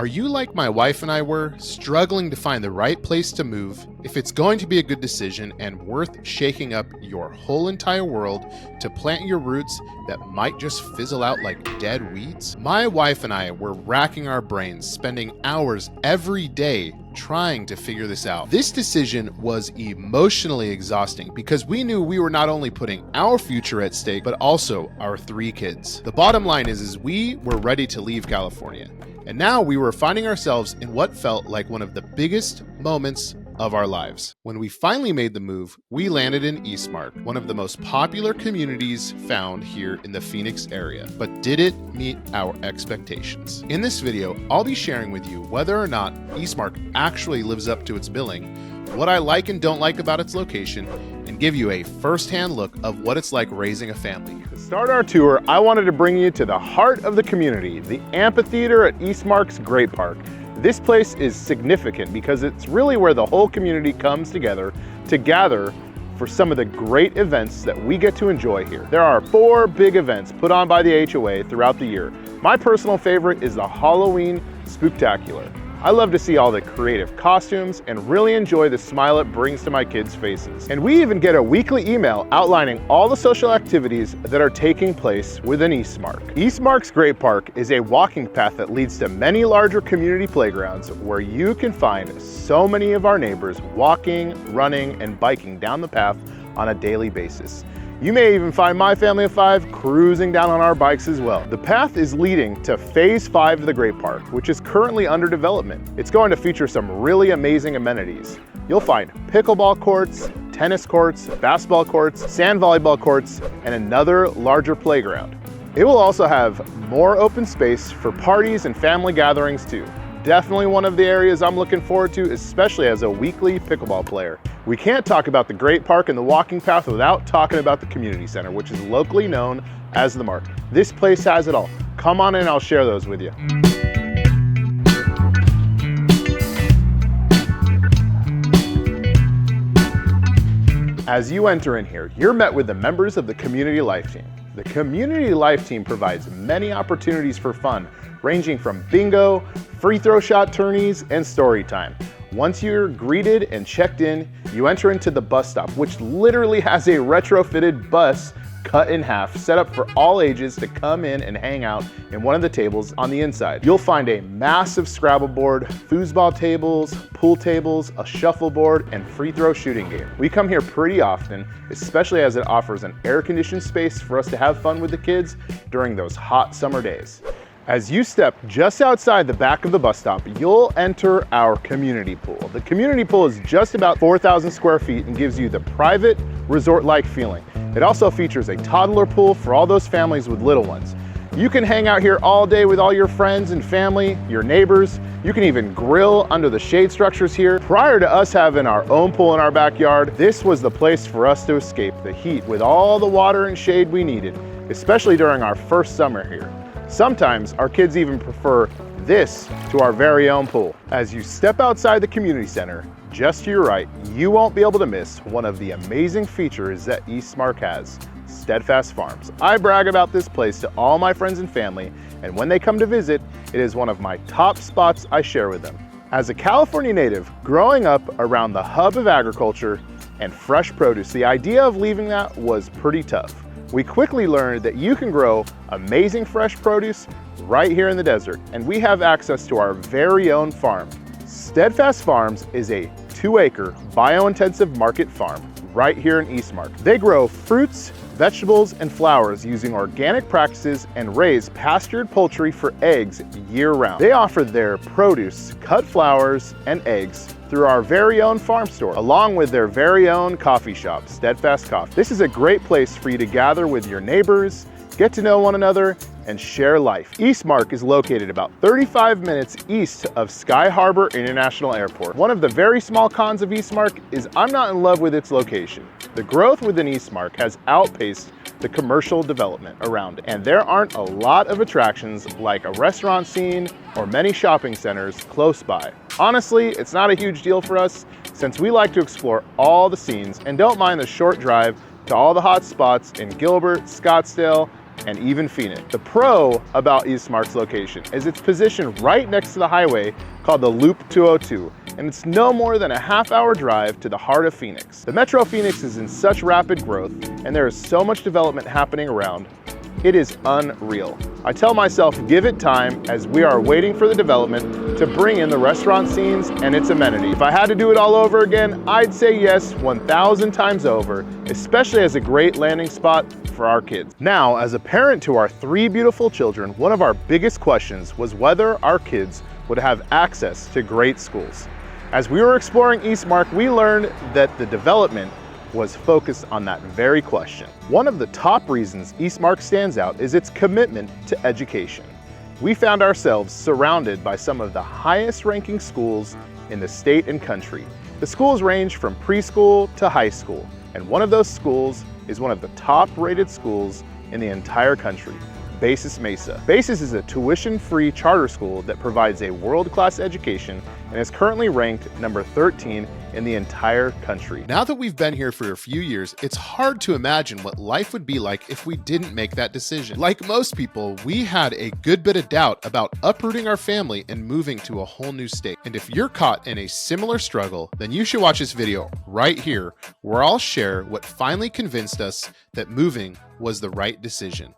Are you like my wife and I were, struggling to find the right place to move, if it's going to be a good decision and worth shaking up your whole entire world to plant your roots that might just fizzle out like dead weeds? My wife and I were racking our brains, spending hours every day trying to figure this out. This decision was emotionally exhausting because we knew we were not only putting our future at stake, but also our 3 kids. The bottom line is we were ready to leave California. And now we were finding ourselves in what felt like one of the biggest moments of our lives. When we finally made the move, we landed in Eastmark, one of the most popular communities found here in the Phoenix area. But did it meet our expectations? In this video, I'll be sharing with you whether or not Eastmark actually lives up to its billing, what I like and don't like about its location, and give you a first-hand look of what it's like raising a family. To start our tour, I wanted to bring you to the heart of the community, the amphitheater at Eastmark's Great Park. This place is significant because it's really where the whole community comes together to gather for some of the great events that we get to enjoy here. There are 4 big events put on by the HOA throughout the year. My personal favorite is the Halloween Spooktacular. I love to see all the creative costumes and really enjoy the smile it brings to my kids' faces. And we even get a weekly email outlining all the social activities that are taking place within Eastmark. Eastmark's Great Park is a walking path that leads to many larger community playgrounds where you can find so many of our neighbors walking, running, and biking down the path on a daily basis. You may even find my family of 5 cruising down on our bikes as well. The path is leading to Phase 5 of the Great Park, which is currently under development. It's going to feature some really amazing amenities. You'll find pickleball courts, tennis courts, basketball courts, sand volleyball courts, and another larger playground. It will also have more open space for parties and family gatherings too. Definitely one of the areas I'm looking forward to, especially as a weekly pickleball player. We can't talk about the Great Park and the walking path without talking about the community center, which is locally known as the Mark. This place has it all. Come on in, I'll share those with you. As you enter in here, you're met with the members of the Community Life Team. The Community Life Team provides many opportunities for fun, ranging from bingo, free throw shot tourneys, and story time. Once you're greeted and checked in, you enter into the bus stop, which literally has a retrofitted bus cut in half, set up for all ages to come in and hang out in one of the tables on the inside. You'll find a massive Scrabble board, foosball tables, pool tables, a shuffleboard, and free throw shooting game. We come here pretty often, especially as it offers an air-conditioned space for us to have fun with the kids during those hot summer days. As you step just outside the back of the bus stop, you'll enter our community pool. The community pool is just about 4,000 square feet and gives you the private, resort-like feeling. It also features a toddler pool for all those families with little ones. You can hang out here all day with all your friends and family, your neighbors. You can even grill under the shade structures here. Prior to us having our own pool in our backyard, this was the place for us to escape the heat with all the water and shade we needed, especially during our first summer here. Sometimes our kids even prefer this to our very own pool. As you step outside the community center, just to your right, you won't be able to miss one of the amazing features that Eastmark has, Steadfast Farms. I brag about this place to all my friends and family, and when they come to visit, it is one of my top spots I share with them. As a California native, growing up around the hub of agriculture and fresh produce, the idea of leaving that was pretty tough. We quickly learned that you can grow amazing fresh produce right here in the desert, and we have access to our very own farm. Steadfast Farms is a 2-acre bio-intensive market farm right here in Eastmark. They grow fruits, vegetables, and flowers using organic practices and raise pastured poultry for eggs year-round. They offer their produce, cut flowers, and eggs through our very own farm store, along with their very own coffee shop, Steadfast Coffee. This is a great place for you to gather with your neighbors, get to know one another, and share life. Eastmark is located about 35 minutes east of Sky Harbor International Airport. One of the very small cons of Eastmark is I'm not in love with its location. The growth within Eastmark has outpaced the commercial development around it, and there aren't a lot of attractions like a restaurant scene or many shopping centers close by. Honestly, it's not a huge deal for us since we like to explore all the scenes and don't mind the short drive to all the hot spots in Gilbert, Scottsdale, and even Phoenix. The pro about Eastmark's location is it's positioned right next to the highway called the Loop 202, and it's no more than a half-hour drive to the heart of Phoenix. The Metro Phoenix is in such rapid growth, and there is so much development happening around. It is unreal. I tell myself, give it time, as we are waiting for the development to bring in the restaurant scenes and its amenities. If I had to do it all over again, I'd say yes 1,000 times over, especially as a great landing spot for our kids. Now, as a parent to our 3 beautiful children, one of our biggest questions was whether our kids would have access to great schools. As we were exploring Eastmark, we learned that the development was focused on that very question. One of the top reasons Eastmark stands out is its commitment to education. We found ourselves surrounded by some of the highest ranking schools in the state and country. The schools range from preschool to high school, and one of those schools is one of the top rated schools in the entire country, Eastmark Mesa. Eastmark is a tuition-free charter school that provides a world-class education and is currently ranked number 13 in the entire country. Now that we've been here for a few years, it's hard to imagine what life would be like if we didn't make that decision. Like most people, we had a good bit of doubt about uprooting our family and moving to a whole new state. And if you're caught in a similar struggle, then you should watch this video right here, where I'll share what finally convinced us that moving was the right decision.